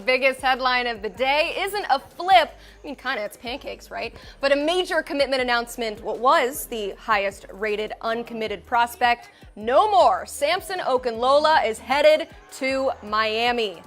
biggest headline of the day isn't a flip. I mean, kind of, it's pancakes, right? But a major commitment announcement. What was the highest rated uncommitted prospect? No more. Samson Okunlola is headed to Miami.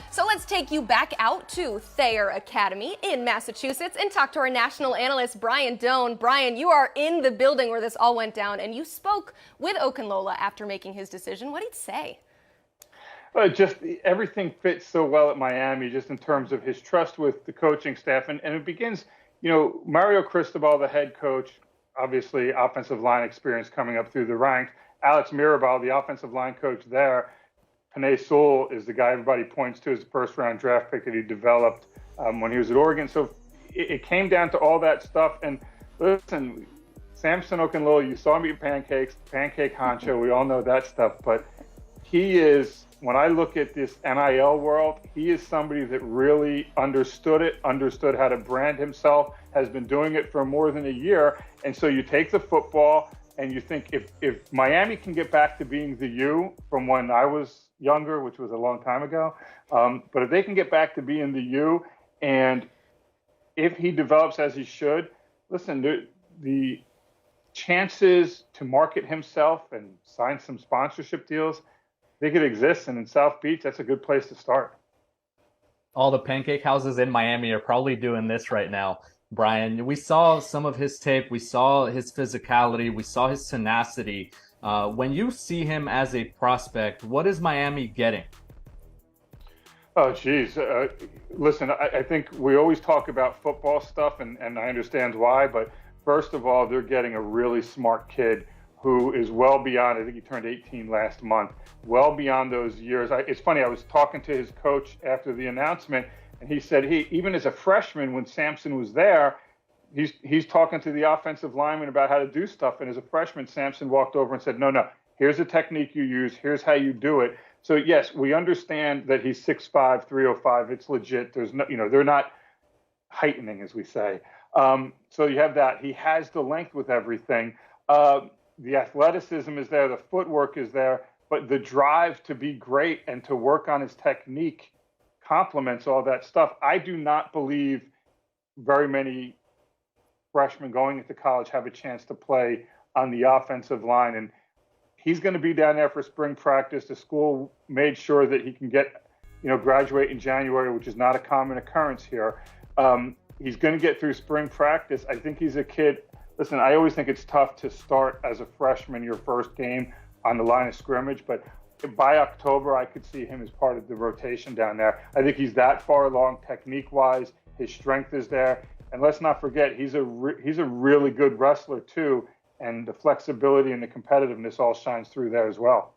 So let's take you back out to Thayer Academy in Massachusetts and talk to our national analyst, Brian Dohn. Brian, you are in the building where this all went down, and you spoke with Okunlola after making his decision. What did he say? Just everything fits so well at Miami, just in terms of his trust with the coaching staff. And it begins, Mario Cristobal, the head coach, obviously offensive line experience coming up through the ranks. Alex Mirabal, the offensive line coach there. Panay Sewell is the guy everybody points to as the first-round draft pick that he developed when he was at Oregon. So it came down to all that stuff. And listen, Samson Okunlola, you saw him eat pancakes, pancake honcho. We all know that stuff. But he is, when I look at this NIL world, he is somebody that really understood it, understood how to brand himself, has been doing it for more than a year. And so you take the football and you think if Miami can get back to being the U from when I was younger, which was a long time ago, but if they can get back to being the U, and if he develops as he should, listen, the chances to market himself and sign some sponsorship deals, they could exist. And in South Beach, that's a good place to start. All the pancake houses in Miami are probably doing this right now, Brian. We saw some of his tape. We saw his physicality. We saw his tenacity. When you see him as a prospect, what is Miami getting? Oh, geez. Listen, I think we always talk about football stuff, and I understand why. But first of all, they're getting a really smart kid who is well beyond, I think he turned 18 last month, well beyond those years. It's funny, I was talking to his coach after the announcement, and he said even as a freshman, when Samson was there, he's talking to the offensive lineman about how to do stuff. And as a freshman, Samson walked over and said, no, here's the technique you use. Here's how you do it. So, yes, we understand that he's 6'5", 305. It's legit. There's no, they're not heightening, as we say. So you have that. He has the length with everything. The athleticism is there. The footwork is there. But the drive to be great and to work on his technique complements all that stuff. I do not believe very many freshmen going into college have a chance to play on the offensive line. And he's going to be down there for spring practice. The school made sure that he can graduate in January, which is not a common occurrence here. He's going to get through spring practice. I think he's a kid. Listen, I always think it's tough to start as a freshman your first game on the line of scrimmage, but by October, I could see him as part of the rotation down there. I think he's that far along technique-wise. His strength is there. And let's not forget, he's a really good wrestler, too. And the flexibility and the competitiveness all shines through there as well.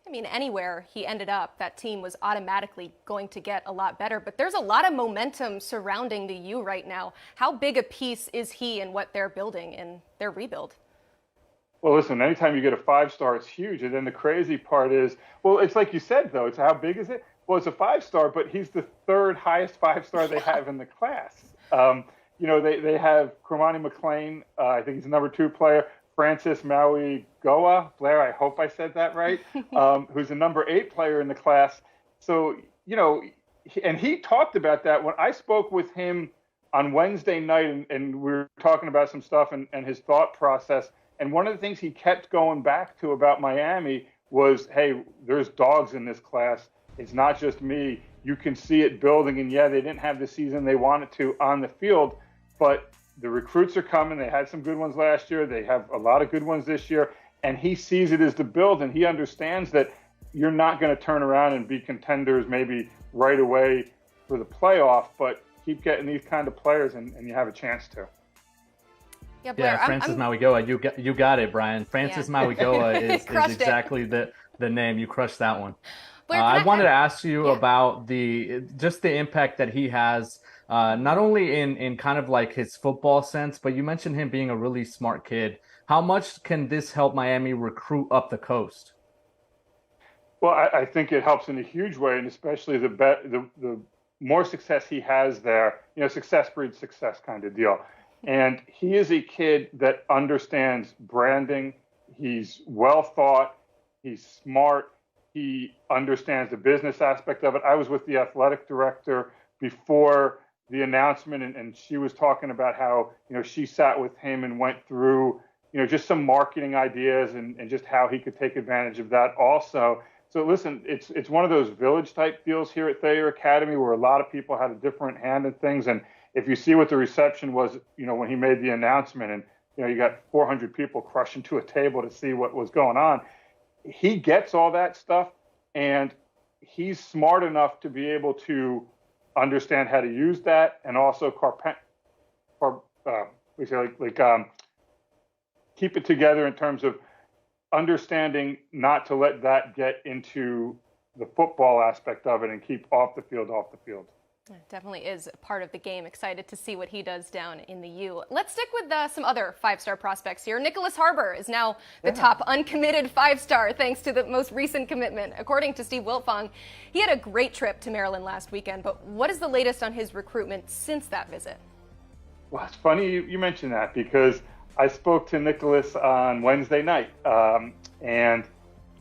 I mean, anywhere he ended up, that team was automatically going to get a lot better. But there's a lot of momentum surrounding the U right now. How big a piece is he in what they're building in their rebuild? Well, listen, anytime you get a 5-star, it's huge. And then the crazy part is, well, it's like you said, though. It's how big is it? Well, it's a 5-star, but he's the third highest 5-star they have in the class. They have Cromani McLean. I think he's the number 2 player. Francis Maui Goa, Blair, I hope I said that right, who's the number 8 player in the class. So, and he talked about that when I spoke with him on Wednesday night, and we were talking about some stuff and his thought process. And one of the things he kept going back to about Miami was, hey, there's dogs in this class. It's not just me. You can see it building. And yeah, they didn't have the season they wanted to on the field, but the recruits are coming. They had some good ones last year. They have a lot of good ones this year. And he sees it as the build, and he understands that you're not going to turn around and be contenders maybe right away for the playoff, but keep getting these kind of players and you have a chance to. Yeah, Blair, Francis Mauigoa, you got it, Brian. Francis Mauigoa is exactly the name. You crushed that one. Blair, I wanted to ask you about the impact that he has, not only in kind of like his football sense, but you mentioned him being a really smart kid. How much can this help Miami recruit up the coast? Well, I think it helps in a huge way, and especially the more success he has there, success breeds success kind of deal. And he is a kid that understands branding. He's well thought. He's smart. He understands the business aspect of it. I was with the athletic director before the announcement, and she was talking about how, she sat with him and went through, just some marketing ideas and just how he could take advantage of that also. So listen, it's one of those village type deals here at Thayer Academy where a lot of people had a different hand in things. And if you see what the reception was, when he made the announcement, and you got 400 people crushing to a table to see what was going on, he gets all that stuff, and he's smart enough to be able to understand how to use that, and also keep it together in terms of understanding not to let that get into the football aspect of it and keep off the field. It definitely is part of the game. Excited to see what he does down in the U. Let's stick with some other five-star prospects here. Nicholas Harbor is now the top uncommitted five-star thanks to the most recent commitment. According to Steve Wiltfong, he had a great trip to Maryland last weekend, but what is the latest on his recruitment since that visit? Well, it's funny you mentioned that because I spoke to Nicholas on Wednesday night, and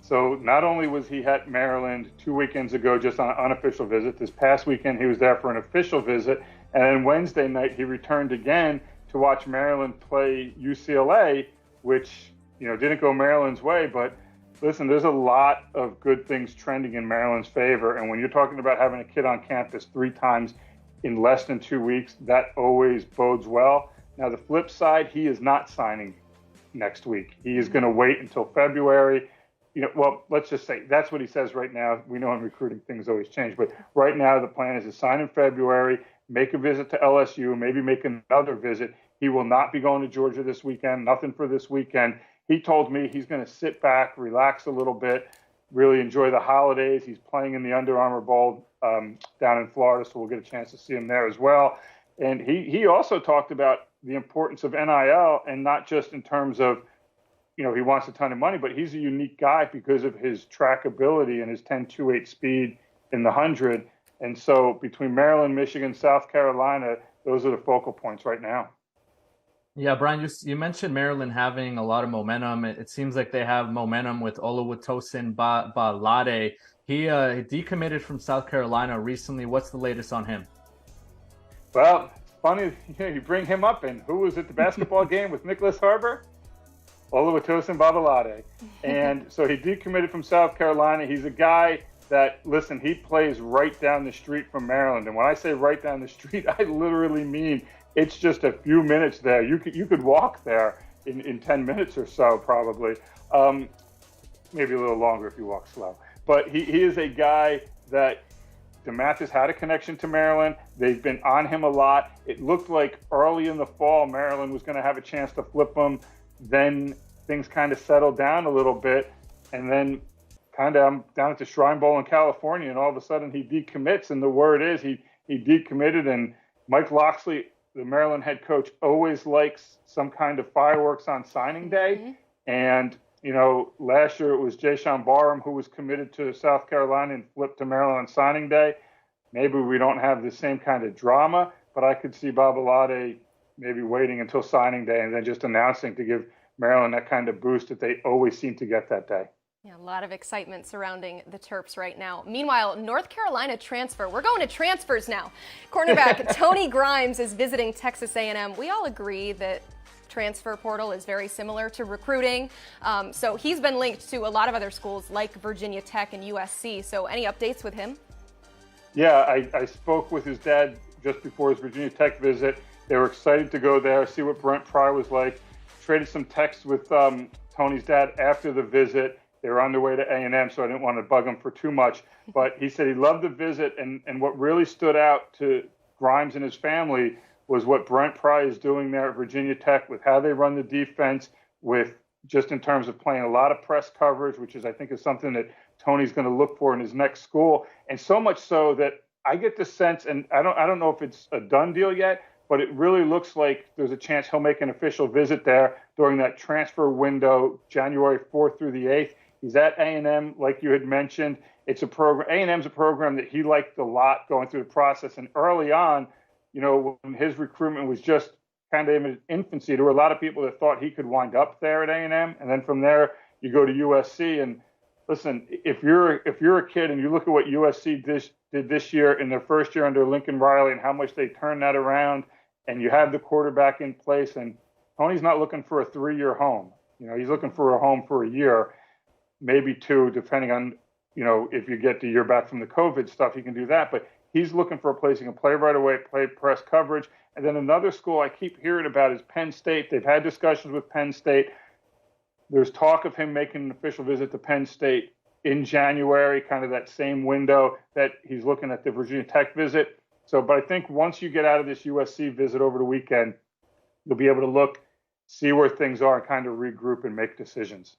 so not only was he at Maryland 2 weekends ago just on an unofficial visit, this past weekend he was there for an official visit, and then Wednesday night he returned again to watch Maryland play UCLA, which, didn't go Maryland's way. But listen, there's a lot of good things trending in Maryland's favor, and when you're talking about having a kid on campus 3 times in less than 2 weeks, that always bodes well. Now, the flip side, he is not signing next week. He is going to wait until February. Well, let's just say that's what he says right now. We know in recruiting things always change, but right now the plan is to sign in February, make a visit to LSU, maybe make another visit. He will not be going to Georgia this weekend, nothing for this weekend. He told me he's going to sit back, relax a little bit, really enjoy the holidays. He's playing in the Under Armour Bowl down in Florida, so we'll get a chance to see him there as well. And he also talked about the importance of NIL, and not just in terms of, he wants a ton of money, but he's a unique guy because of his track ability and his 10.28 speed in the 100. And so between Maryland, Michigan, South Carolina, those are the focal points right now. Yeah, Brian, you mentioned Maryland having a lot of momentum. It seems like they have momentum with Oluwatosin Balade. He decommitted from South Carolina recently. What's the latest on him? Well, it's funny you bring him up. And who was at the basketball game with Nicholas Harbor? Oluwatosin Babalade. And so he decommitted from South Carolina. He's a guy that, listen, he plays right down the street from Maryland. And when I say right down the street, I literally mean it's just a few minutes there. You could walk there in 10 minutes or so, probably. Maybe a little longer if you walk slow. But he is a guy that DeMath has had a connection to Maryland. They've been on him a lot. It looked like early in the fall Maryland was going to have a chance to flip him. Then things kind of settled down a little bit, and then kind of I'm down at the Shrine Bowl in California, and all of a sudden he decommits, and the word is he decommitted. And Mike Loxley, the Maryland head coach, always likes some kind of fireworks on signing day. And last year it was Jayshawn Barham who was committed to South Carolina and flipped to Maryland on signing day. Maybe we don't have the same kind of drama, but I could see Babalade maybe waiting until signing day and then just announcing to give Maryland that kind of boost that they always seem to get that day. Yeah, a lot of excitement surrounding the Terps right now. Meanwhile, North Carolina transfer. We're going to transfers now. Cornerback Tony Grimes is visiting Texas A&M. We all agree that transfer portal is very similar to recruiting. So he's been linked to a lot of other schools like Virginia Tech and USC. So any updates with him? Yeah, I spoke with his dad just before his Virginia Tech visit. They were excited to go there, see what Brent Pry was like. Traded some texts with Tony's dad after the visit. They were on their way to A&M, so I didn't want to bug him for too much. But he said he loved the visit, and what really stood out to Grimes and his family was what Brent Pry is doing there at Virginia Tech with how they run the defense, with just in terms of playing a lot of press coverage, which I think is something that Tony's going to look for in his next school. And so much so that I get the sense, and I don't know if it's a done deal yet, but it really looks like there's a chance he'll make an official visit there during that transfer window, January 4th through the 8th. He's at A&M, like you had mentioned. It's a program. A&M's a program that he liked a lot going through the process. And early on, when his recruitment was just kind of in its infancy, there were a lot of people that thought he could wind up there at A&M. And then from there, you go to USC. And listen, if you're a kid and you look at what USC did this year in their first year under Lincoln Riley and how much they turned that around, and you have the quarterback in place, and Tony's not looking for a 3-year home. He's looking for a home for a year, maybe 2, depending on, if you get the year back from the COVID stuff, he can do that. But he's looking for a place he can play right away, play press coverage. And then another school I keep hearing about is Penn State. They've had discussions with Penn State. There's talk of him making an official visit to Penn State in January, kind of that same window that he's looking at the Virginia Tech visit. But I think once you get out of this USC visit over the weekend, you'll be able to look, see where things are, and kind of regroup and make decisions.